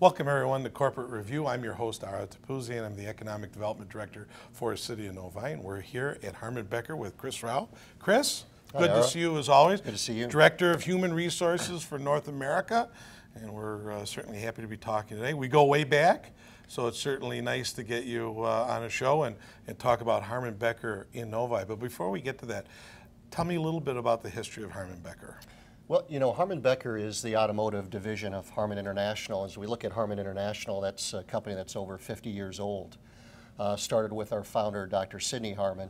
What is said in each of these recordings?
Welcome everyone to Corporate Review. I'm your host, Ara Tapuzzi, and I'm the Economic Development Director for the City of Novi. And we're here at Harmon Becker with Chris Rao. Chris, good to see you as always. Good to see you. Director of Human Resources for North America. And we're certainly happy to be talking today. We go way back, so it's certainly nice to get you on a show and talk about Harmon Becker in Novi. But before we get to that, tell me a little bit about the history of Harmon Becker. Well, you know, Harmon Becker is the automotive division of Harmon International. As we look at Harmon International, that's a company that's over 50 years old. Started with our founder, Dr. Sidney Harmon.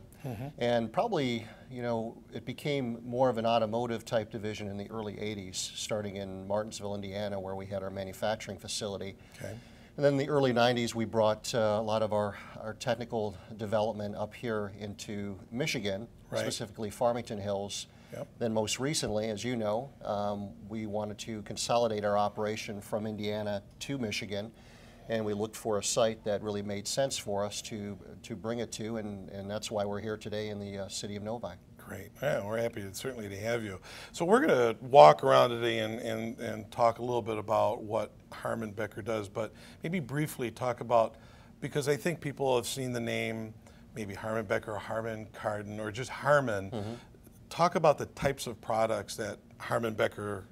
And probably, you know, it became more of an automotive type division in the early 80s, starting in Martinsville, Indiana, where we had our manufacturing facility. And then in the early 90s, we brought a lot of our technical development up here into Michigan, specifically Farmington Hills. Then most recently, as you know, we wanted to consolidate our operation from Indiana to Michigan, and we looked for a site that really made sense for us to bring it to, and that's why we're here today in the city of Novi. Great. Yeah, we're happy certainly to have you. So we're going to walk around today and talk a little bit about what Harmon Becker does, but maybe briefly talk about, because I think people have seen the name, maybe Harmon Becker or Harmon Kardon or just Harmon. Talk about the types of products that Harmon Becker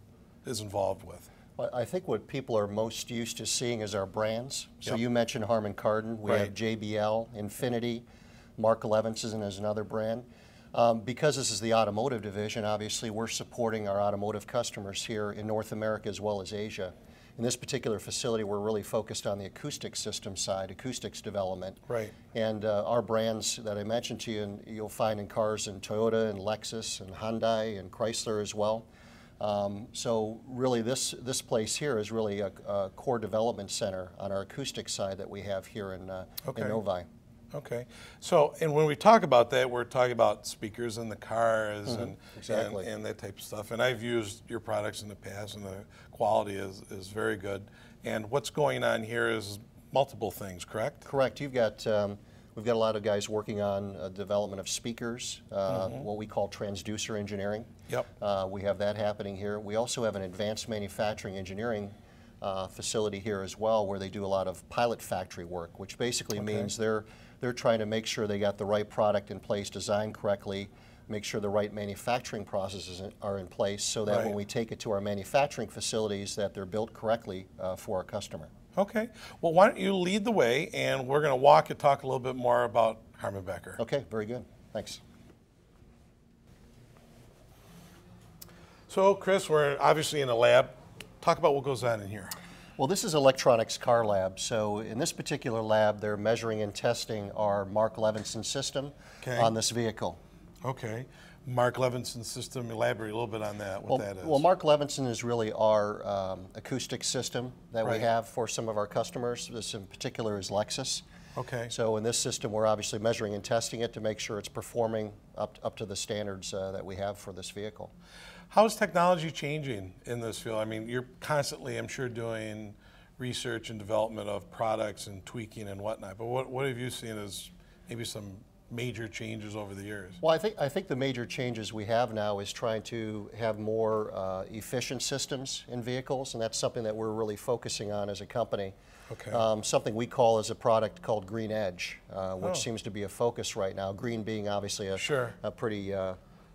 is involved with. Well, I think what people are most used to seeing is our brands. So you mentioned Harmon Kardon. We have JBL, Infinity, Mark Levinson is another brand. Because this is the automotive division, obviously we're supporting our automotive customers here in North America as well as Asia. In this particular facility, we're really focused on the acoustic system side, acoustics development. And our brands that I mentioned to you, and you'll find in cars in Toyota and Lexus and Hyundai and Chrysler as well. So really this place here is really a core development center on our acoustic side that we have here in Novi. Okay. So, and when we talk about that, we're talking about speakers in the cars and that type of stuff. And I've used your products in the past, and the quality is very good. And what's going on here is multiple things, correct? Correct. You've got, we've got a lot of guys working on development of speakers, what we call transducer engineering. We have that happening here. We also have an advanced manufacturing engineering facility here as well, where they do a lot of pilot factory work, which basically means they're trying to make sure they got the right product in place, designed correctly, make sure the right manufacturing processes are in place, so that when we take it to our manufacturing facilities, that they're built correctly for our customer. Okay. Well, why don't you lead the way, and we're going to walk and talk a little bit more about Harmon Becker. Okay, very good. Thanks. So, Chris, we're obviously in a lab. Talk about what goes on in here. Well, this is electronics car lab. So in this particular lab, they're measuring and testing our Mark Levinson system on this vehicle. Okay. Mark Levinson system, elaborate a little bit on that, what that is. Well, Mark Levinson is really our acoustic system that we have for some of our customers. This in particular is Lexus. So in this system, we're obviously measuring and testing it to make sure it's performing up to the standards that we have for this vehicle. How is technology changing in this field? I mean, you're constantly, I'm sure, doing research and development of products and tweaking and whatnot, but what have you seen as maybe some major changes over the years? Well, I think the major changes we have now is trying to have more efficient systems in vehicles, and that's something that we're really focusing on as a company. Something we call as a product called Green Edge, which seems to be a focus right now. Green being obviously a pretty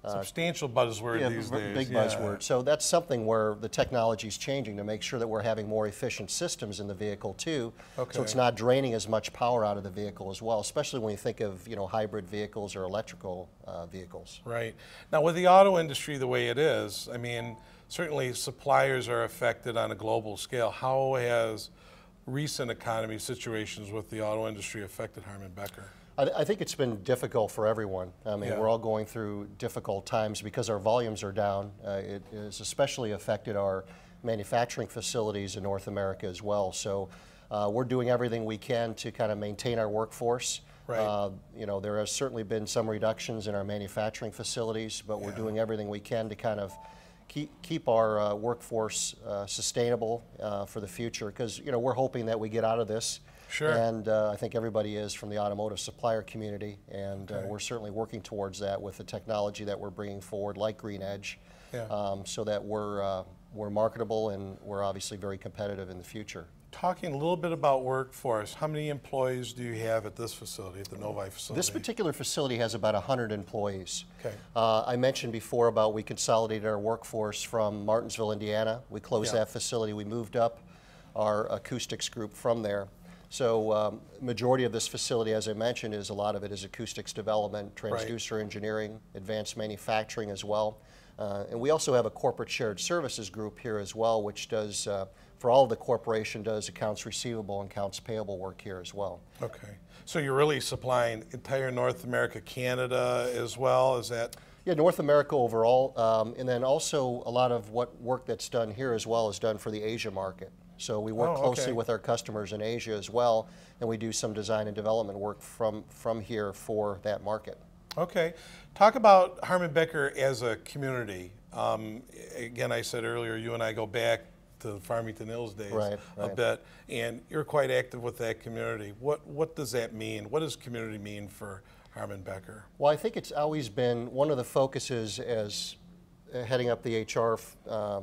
substantial buzzword these days. Big buzzword. So that's something where the technology is changing to make sure that we're having more efficient systems in the vehicle too. So it's not draining as much power out of the vehicle as well, especially when you think of hybrid vehicles or electrical vehicles. Right. Now with the auto industry the way it is, I mean, certainly suppliers are affected on a global scale. How has recent economy situations with the auto industry affected Harmon Becker? I think it's been difficult for everyone. I mean, we're all going through difficult times because our volumes are down. It has especially affected our manufacturing facilities in North America as well. So we're doing everything we can to kind of maintain our workforce. You know, there has certainly been some reductions in our manufacturing facilities, but we're doing everything we can to kind of keep our workforce sustainable for the future, because we're hoping that we get out of this. And I think everybody is from the automotive supplier community, and we're certainly working towards that with the technology that we're bringing forward, like Green Edge, so that we're marketable and we're obviously very competitive in the future. talking a little bit about workforce, how many employees do you have at this facility, at the Novi facility? This particular facility has about 100 employees. Okay. I mentioned before about we consolidated our workforce from Martinsville, Indiana. We closed that facility. We moved up our acoustics group from there. So majority of this facility, as I mentioned, is a lot of it is acoustics development, transducer engineering, advanced manufacturing as well. And we also have a corporate shared services group here as well, which does, for all of the corporation, does accounts receivable and accounts payable work here as well. Okay. So you're really supplying entire North America, Canada as well, is that? Yeah, North America overall, and then also a lot of what work that's done here as well is done for the Asia market. So we work closely with our customers in Asia as well, and we do some design and development work from here for that market. Okay. Talk about Harmon Becker as a community. Again, I said earlier, you and I go back to the Farmington Hills days a bit, and you're quite active with that community. What does that mean? What does community mean for Harmon Becker? Well, I think it's always been one of the focuses as heading up the HR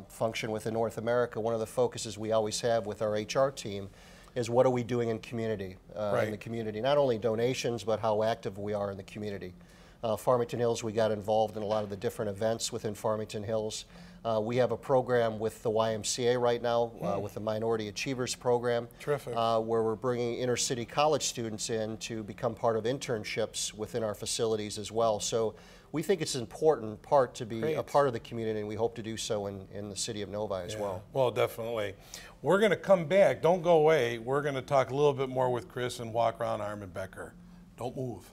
function within North America. One of the focuses we always have with our HR team is what are we doing in community, in the community, not only donations, but how active we are in the community. Farmington Hills, we got involved in a lot of the different events within Farmington Hills. We have a program with the YMCA right now, with the Minority Achievers Program. Terrific. Where we're bringing inner city college students in to become part of internships within our facilities as well. So we think it's an important part to be a part of the community, and we hope to do so in the city of Novi as well. Well, definitely. We're going to come back. Don't go away. We're going to talk a little bit more with Chris and walk around Harmon Becker. Don't move.